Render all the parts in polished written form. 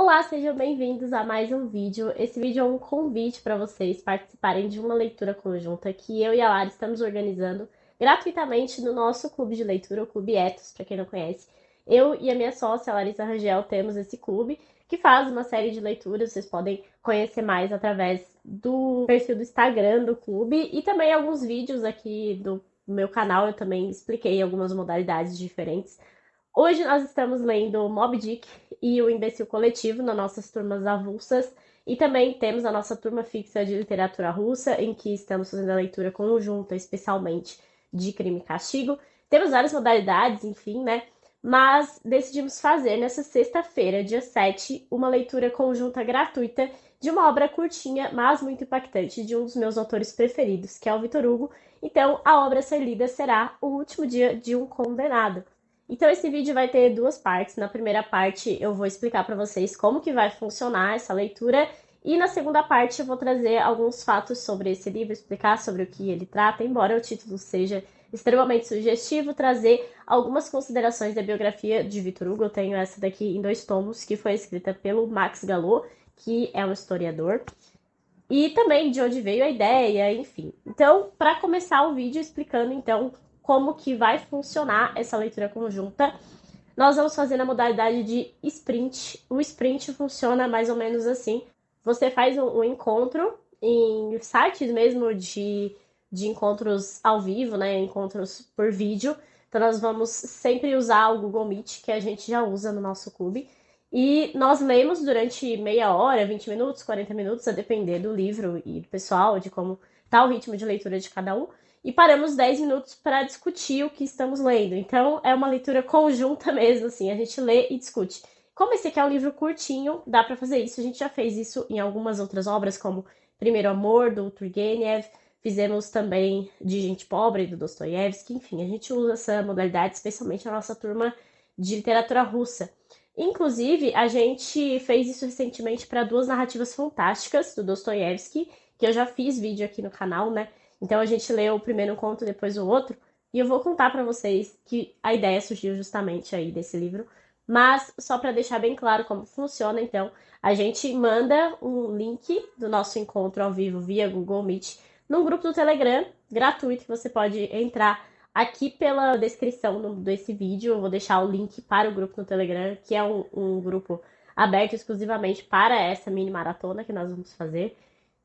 Olá, sejam bem-vindos a mais um vídeo. Esse vídeo é um convite para vocês participarem de uma leitura conjunta que eu e a Lara estamos organizando gratuitamente no nosso clube de leitura, o Clube Etos, para quem não conhece. Eu e a minha sócia, a Larissa Rangel, temos esse clube que faz uma série de leituras. Vocês podem conhecer mais através do perfil do Instagram do clube e também alguns vídeos aqui do meu canal. Eu também expliquei algumas modalidades diferentes. Hoje nós estamos lendo Moby Dick e O Imbecil Coletivo nas nossas turmas avulsas e também temos a nossa turma fixa de literatura russa, em que estamos fazendo a leitura conjunta, especialmente de Crime e Castigo. Temos várias modalidades, enfim, né? Mas decidimos fazer nessa sexta-feira, dia 7, uma leitura conjunta gratuita de uma obra curtinha, mas muito impactante, de um dos meus autores preferidos, que é o Victor Hugo. Então, a obra a ser lida será O Último Dia de um Condenado. Então esse vídeo vai ter duas partes. Na primeira parte eu vou explicar para vocês como que vai funcionar essa leitura e na segunda parte eu vou trazer alguns fatos sobre esse livro, explicar sobre o que ele trata, embora o título seja extremamente sugestivo, trazer algumas considerações da biografia de Victor Hugo. Eu tenho essa daqui em 2 tomos, que foi escrita pelo Max Galot, que é um historiador, e também de onde veio a ideia, enfim. Então, para começar o vídeo explicando então como que vai funcionar essa leitura conjunta, nós vamos fazer na modalidade de sprint. O sprint funciona mais ou menos assim. Você faz um encontro em sites mesmo de encontros ao vivo, né? Encontros por vídeo. Então nós vamos sempre usar o Google Meet, que a gente já usa no nosso clube. E nós lemos durante meia hora, 20 minutos, 40 minutos, a depender do livro e do pessoal, de como está o ritmo de leitura de cada um. E paramos 10 minutos para discutir o que estamos lendo. Então é uma leitura conjunta mesmo, assim, a gente lê e discute. Como esse aqui é um livro curtinho, dá para fazer isso. A gente já fez isso em algumas outras obras, como Primeiro Amor, do Turgenev. Fizemos também de Gente Pobre, do Dostoiévski. Enfim, a gente usa essa modalidade, especialmente na nossa turma de literatura russa. Inclusive, a gente fez isso recentemente para 2 narrativas fantásticas do Dostoiévski, que eu já fiz vídeo aqui no canal, né? Então a gente leu o primeiro conto, depois o outro, e eu vou contar para vocês que a ideia surgiu justamente aí desse livro. Mas só para deixar bem claro como funciona, então, a gente manda um link do nosso encontro ao vivo via Google Meet num grupo do Telegram gratuito, que você pode entrar aqui pela descrição desse vídeo. Eu vou deixar o link para o grupo no Telegram, que é um grupo aberto exclusivamente para essa mini maratona que nós vamos fazer.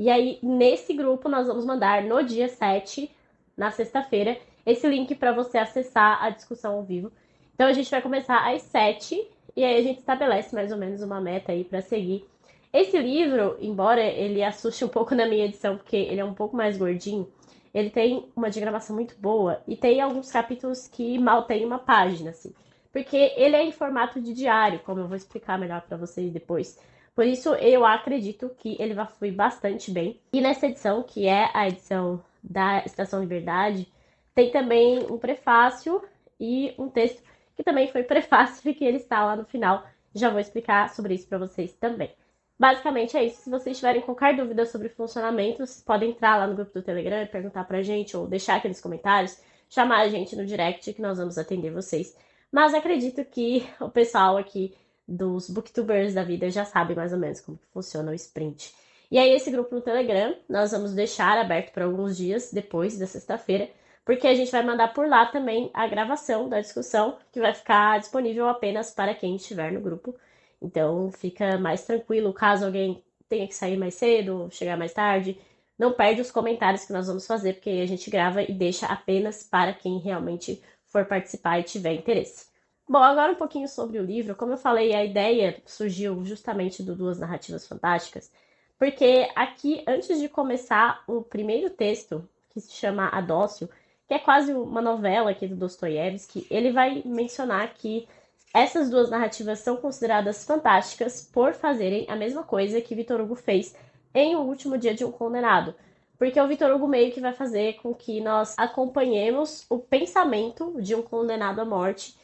E aí, nesse grupo, nós vamos mandar no dia 7, na sexta-feira, esse link para você acessar a discussão ao vivo. Então, a gente vai começar às 7, e aí a gente estabelece mais ou menos uma meta aí para seguir. Esse livro, embora ele assuste um pouco na minha edição, porque ele é um pouco mais gordinho, ele tem uma diagramação muito boa e tem alguns capítulos que mal tem uma página, assim. Porque ele é em formato de diário, como eu vou explicar melhor para vocês depois. Por isso, eu acredito que ele vai fluir bastante bem. E nessa edição, que é a edição da Estação Liberdade, tem também um prefácio e um texto que também foi prefácio e que ele está lá no final. Já vou explicar sobre isso para vocês também. Basicamente é isso. Se vocês tiverem qualquer dúvida sobre o funcionamento, vocês podem entrar lá no grupo do Telegram e perguntar pra gente, ou deixar aqui nos comentários, chamar a gente no direct que nós vamos atender vocês. Mas acredito que o pessoal aqui dos booktubers da vida já sabe mais ou menos como funciona o sprint. E aí esse grupo no Telegram nós vamos deixar aberto por alguns dias depois da sexta-feira, porque a gente vai mandar por lá também a gravação da discussão, que vai ficar disponível apenas para quem estiver no grupo. Então fica mais tranquilo caso alguém tenha que sair mais cedo, chegar mais tarde. Não perde os comentários que nós vamos fazer, porque aí a gente grava e deixa apenas para quem realmente for participar e tiver interesse. Bom, agora um pouquinho sobre o livro. Como eu falei, a ideia surgiu justamente do Duas Narrativas Fantásticas, porque aqui, antes de começar o primeiro texto, que se chama Adócio, que é quase uma novela aqui do Dostoiévski, ele vai mencionar que essas 2 narrativas são consideradas fantásticas por fazerem a mesma coisa que Victor Hugo fez em O Último Dia de um Condenado. Porque o Victor Hugo meio que vai fazer com que nós acompanhemos o pensamento de um condenado à morte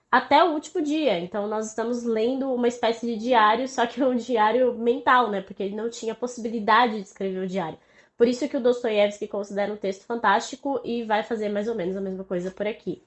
até o último dia. Então nós estamos lendo uma espécie de diário, só que é um diário mental, né? Porque ele não tinha possibilidade de escrever o diário. Por isso que o Dostoiévski considera um texto fantástico e vai fazer mais ou menos a mesma coisa por aqui.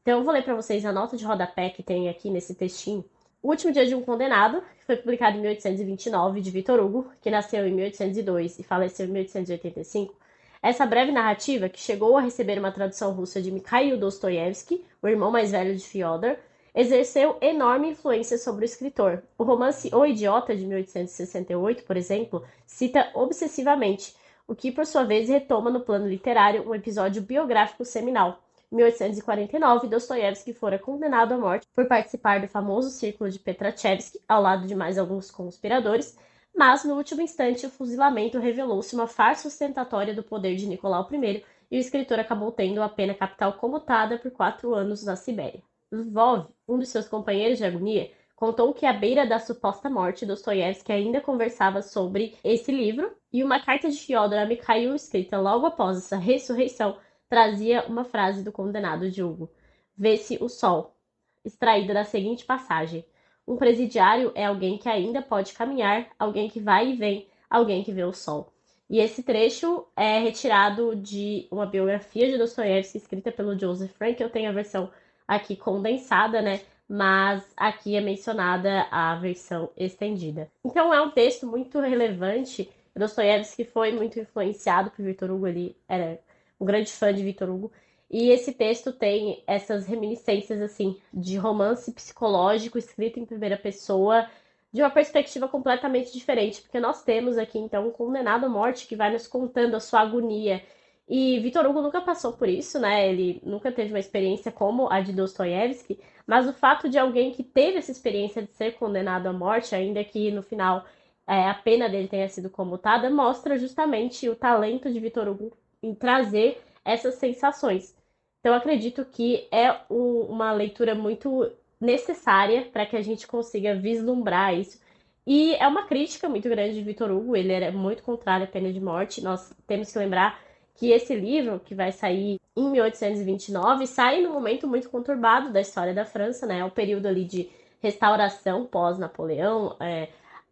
Então eu vou ler para vocês a nota de rodapé que tem aqui nesse textinho, O Último Dia de um Condenado, que foi publicado em 1829, de Victor Hugo, que nasceu em 1802 e faleceu em 1885. Essa breve narrativa, que chegou a receber uma tradução russa de Mikhail Dostoiévski, o irmão mais velho de Fyodor, exerceu enorme influência sobre o escritor. O romance O Idiota, de 1868, por exemplo, cita obsessivamente, o que, por sua vez, retoma no plano literário um episódio biográfico seminal. Em 1849, Dostoiévski fora condenado à morte por participar do famoso Círculo de Petrachevsky, ao lado de mais alguns conspiradores, mas, no último instante, o fuzilamento revelou-se uma farsa ostentatória do poder de Nicolau I e o escritor acabou tendo a pena capital comutada por 4 anos na Sibéria. Lvov, um dos seus companheiros de agonia, contou que à beira da suposta morte, Dostoiévski ainda conversava sobre esse livro, e uma carta de Fyodor a Mikhail, escrita logo após essa ressurreição, trazia uma frase do condenado de Hugo: "Vê-se o sol", extraída da seguinte passagem: "Um presidiário é alguém que ainda pode caminhar, alguém que vai e vem, alguém que vê o sol." E esse trecho é retirado de uma biografia de Dostoiévski escrita pelo Joseph Frank. Eu tenho a versão aqui condensada, né? Mas aqui é mencionada a versão estendida. Então é um texto muito relevante. Dostoiévski foi muito influenciado por Victor Hugo, ele era um grande fã de Victor Hugo. E esse texto tem essas reminiscências, assim, de romance psicológico escrito em primeira pessoa, de uma perspectiva completamente diferente, porque nós temos aqui, então, um condenado à morte que vai nos contando a sua agonia. E Victor Hugo nunca passou por isso, né? Ele nunca teve uma experiência como a de Dostoiévski, mas o fato de alguém que teve essa experiência de ser condenado à morte, ainda que no final a pena dele tenha sido comutada, mostra justamente o talento de Victor Hugo em trazer essas sensações. Então, acredito que é uma leitura muito necessária para que a gente consiga vislumbrar isso. E é uma crítica muito grande de Victor Hugo, ele era muito contrário à pena de morte. Nós temos que lembrar que esse livro, que vai sair em 1829, sai num momento muito conturbado da história da França, né? É o período ali de restauração pós-Napoleão.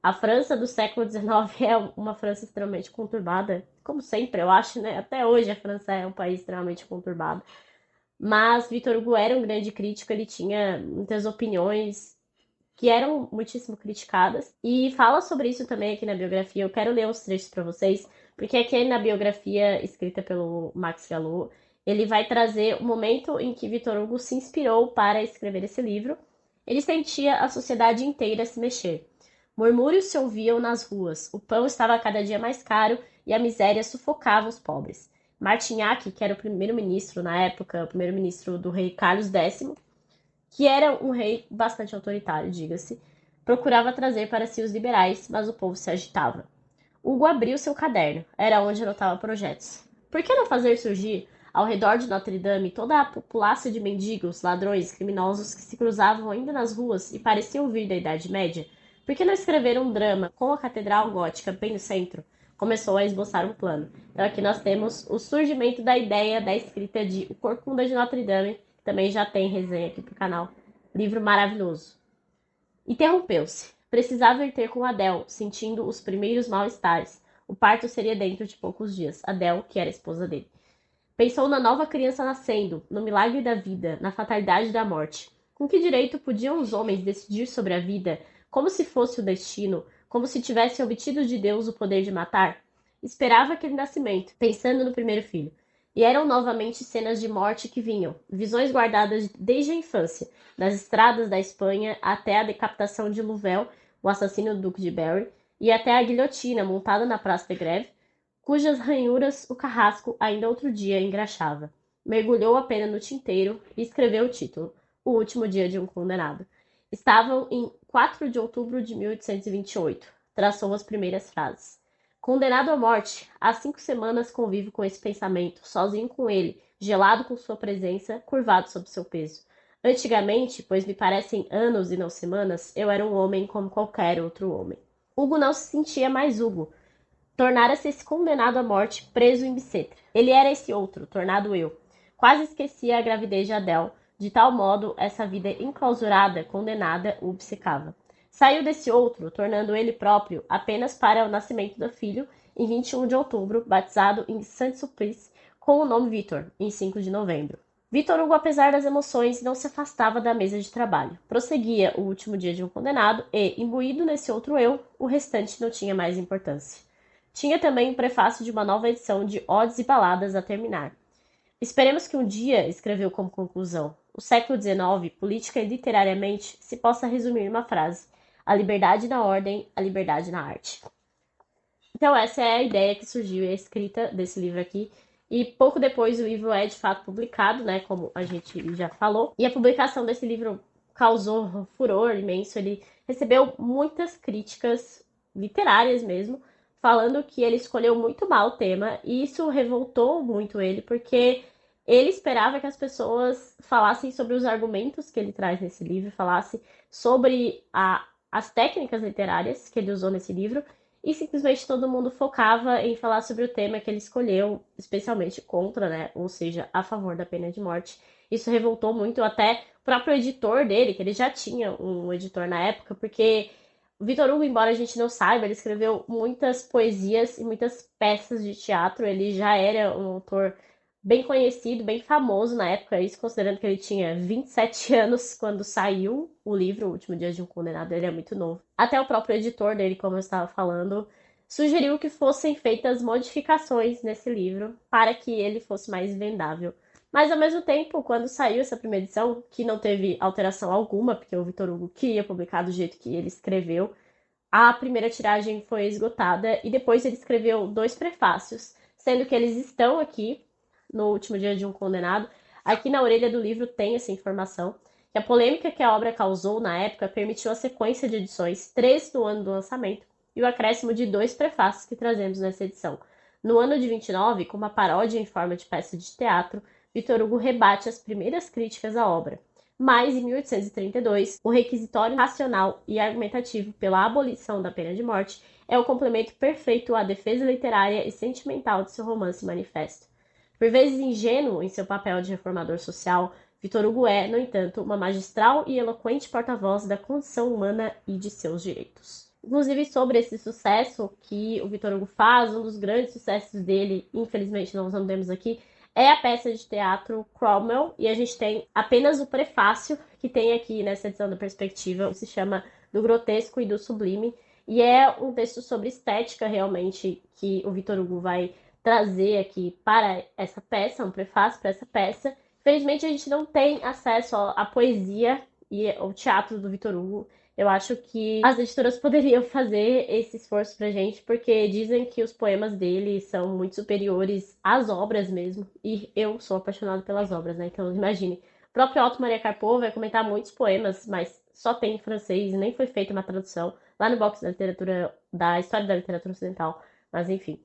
A França do século XIX é uma França extremamente conturbada, como sempre, eu acho, né? Até hoje a França é um país extremamente conturbado. Mas Victor Hugo era um grande crítico, ele tinha muitas opiniões que eram muitíssimo criticadas. E fala sobre isso também aqui na biografia. Eu quero ler uns trechos para vocês, porque aqui na biografia escrita pelo Max Gallo, ele vai trazer o momento em que Victor Hugo se inspirou para escrever esse livro. Ele sentia a sociedade inteira se mexer. Murmúrios se ouviam nas ruas, o pão estava cada dia mais caro e a miséria sufocava os pobres. Martignac, que era o primeiro-ministro na época, o primeiro-ministro do rei Carlos X, que era um rei bastante autoritário, diga-se, procurava trazer para si os liberais, mas o povo se agitava. Hugo abriu seu caderno, era onde anotava projetos. Por que não fazer surgir, ao redor de Notre-Dame, toda a população de mendigos, ladrões, criminosos que se cruzavam ainda nas ruas e pareciam vir da Idade Média? Por que não escrever um drama com a Catedral Gótica bem no centro? Começou a esboçar um plano. Então aqui nós temos o surgimento da ideia da escrita de O Corcunda de Notre-Dame, que também já tem resenha aqui pro canal. Livro maravilhoso. Interrompeu-se. Precisava ir ter com Adele, sentindo os primeiros mal-estares. O parto seria dentro de poucos dias. Adele, que era a esposa dele. Pensou na nova criança nascendo, no milagre da vida, na fatalidade da morte. Com que direito podiam os homens decidir sobre a vida, como se fosse o destino, como se tivessem obtido de Deus o poder de matar? Esperava aquele nascimento, pensando no primeiro filho. E eram novamente cenas de morte que vinham, visões guardadas desde a infância, das estradas da Espanha até a decapitação de Louvel, o assassino do Duque de Berry, e até a guilhotina montada na Praça de Greve, cujas ranhuras o carrasco ainda outro dia engraxava. Mergulhou a pena no tinteiro e escreveu o título, O Último Dia de um Condenado. Estavam em 4 de outubro de 1828. Traçou as primeiras frases. Condenado à morte, há 5 semanas convivo com esse pensamento, sozinho com ele, gelado com sua presença, curvado sob seu peso. Antigamente, pois me parecem anos e não semanas, eu era um homem como qualquer outro homem. Hugo não se sentia mais Hugo. Tornara-se esse condenado à morte, preso em Bicetre. Ele era esse outro, tornado eu. Quase esquecia a gravidez de Adele, de tal modo essa vida enclausurada, condenada, o obcecava. Saiu desse outro, tornando ele próprio, apenas para o nascimento do filho, em 21 de outubro, batizado em Saint-Sulpice, com o nome Victor, em 5 de novembro. Vitor Hugo, apesar das emoções, não se afastava da mesa de trabalho. Prosseguia o último dia de um condenado e, imbuído nesse outro eu, o restante não tinha mais importância. Tinha também o prefácio de uma nova edição de Odes e Baladas a terminar. Esperemos que um dia, escreveu como conclusão, o século XIX, política e literariamente, se possa resumir numa frase: a liberdade na ordem, a liberdade na arte. Então, essa é a ideia que surgiu e a escrita desse livro aqui. E pouco depois o livro é de fato publicado, né? Como a gente já falou. E a publicação desse livro causou furor imenso. Ele recebeu muitas críticas literárias mesmo, falando que ele escolheu muito mal o tema. E isso revoltou muito ele, porque ele esperava que as pessoas falassem sobre os argumentos que ele traz nesse livro, falasse sobre as técnicas literárias que ele usou nesse livro e simplesmente todo mundo focava em falar sobre o tema que ele escolheu, especialmente contra, né? Ou seja, a favor da pena de morte. Isso revoltou muito até o próprio editor dele, que ele já tinha um editor na época, porque o Vitor Hugo, embora a gente não saiba, ele escreveu muitas poesias e muitas peças de teatro. Ele já era um autor bem conhecido, bem famoso na época, isso considerando que ele tinha 27 anos quando saiu o livro, O Último Dia de um Condenado, ele é muito novo. Até o próprio editor dele, como eu estava falando, sugeriu que fossem feitas modificações nesse livro para que ele fosse mais vendável. Mas ao mesmo tempo, quando saiu essa primeira edição, que não teve alteração alguma, porque o Vitor Hugo queria publicar do jeito que ele escreveu, a primeira tiragem foi esgotada e depois ele escreveu 2 prefácios, sendo que eles estão aqui no Último Dia de um Condenado. Aqui na orelha do livro tem essa informação, que a polêmica que a obra causou na época permitiu a sequência de edições, 3 no ano do lançamento, e o acréscimo de 2 prefácios que trazemos nessa edição. No ano de 29, com uma paródia em forma de peça de teatro, Vitor Hugo rebate as primeiras críticas à obra. Mas, em 1832, o requisitório racional e argumentativo pela abolição da pena de morte é o complemento perfeito à defesa literária e sentimental de seu romance manifesto. Por vezes ingênuo em seu papel de reformador social, Vitor Hugo é, no entanto, uma magistral e eloquente porta-voz da condição humana e de seus direitos. Inclusive, sobre esse sucesso que o Vitor Hugo faz, um dos grandes sucessos dele, infelizmente nós não temos aqui, é a peça de teatro Cromwell, e a gente tem apenas o prefácio que tem aqui nessa edição da Perspectiva, que se chama Do Grotesco e do Sublime, e é um texto sobre estética, realmente, que o Vitor Hugo vai trazer aqui para essa peça, um prefácio para essa peça. Infelizmente, a gente não tem acesso à poesia e ao teatro do Vitor Hugo. Eu acho que as editoras poderiam fazer esse esforço pra gente, porque dizem que os poemas dele são muito superiores às obras mesmo. E eu sou apaixonada pelas obras, né? Então, imagine. O próprio Otto Maria Carpo vai comentar muitos poemas, mas só tem em francês e nem foi feita uma tradução lá no box da literatura, da história da literatura ocidental. Mas enfim.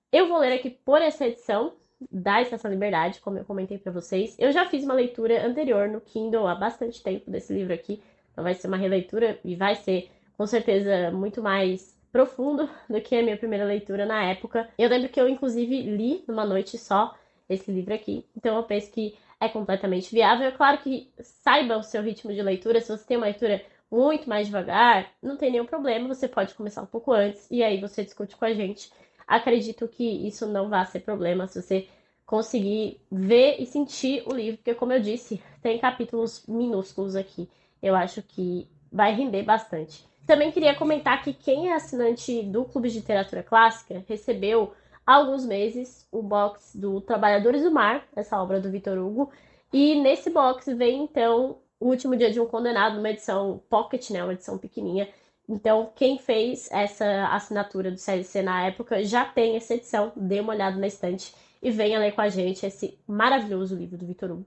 Eu vou ler aqui por essa edição da Estação Liberdade, como eu comentei para vocês. Eu já fiz uma leitura anterior no Kindle há bastante tempo desse livro aqui, então vai ser uma releitura e vai ser com certeza muito mais profundo do que a minha primeira leitura na época. Eu lembro que eu inclusive li numa noite só esse livro aqui, então eu penso que é completamente viável. É claro que saiba o seu ritmo de leitura, se você tem uma leitura muito mais devagar, não tem nenhum problema, você pode começar um pouco antes e aí você discute com a gente. Acredito que isso não vai ser problema se você conseguir ver e sentir o livro, porque, como eu disse, tem capítulos minúsculos aqui. Eu acho que vai render bastante. Também queria comentar que quem é assinante do Clube de Literatura Clássica recebeu há alguns meses o box do Trabalhadores do Mar, essa obra do Vitor Hugo, e nesse box vem então O Último Dia de um Condenado, uma edição pocket, né, uma edição pequenininha. Então, quem fez essa assinatura do CLC na época já tem essa edição, dê uma olhada na estante e venha ler com a gente esse maravilhoso livro do Vitor Hugo.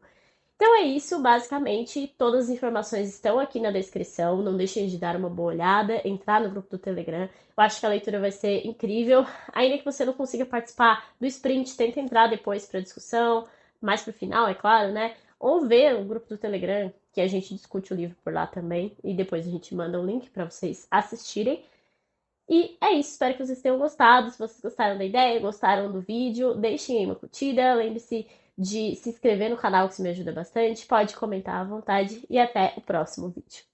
Então é isso, basicamente, todas as informações estão aqui na descrição, não deixem de dar uma boa olhada, entrar no grupo do Telegram, eu acho que a leitura vai ser incrível, ainda que você não consiga participar do sprint, tenta entrar depois para a discussão, mais para o final, é claro, né? Ou ver o grupo do Telegram, que a gente discute o livro por lá também, e depois a gente manda um link para vocês assistirem. E é isso, espero que vocês tenham gostado. Se vocês gostaram da ideia, gostaram do vídeo, deixem aí uma curtida. Lembre-se de se inscrever no canal, que isso me ajuda bastante. Pode comentar à vontade e até o próximo vídeo.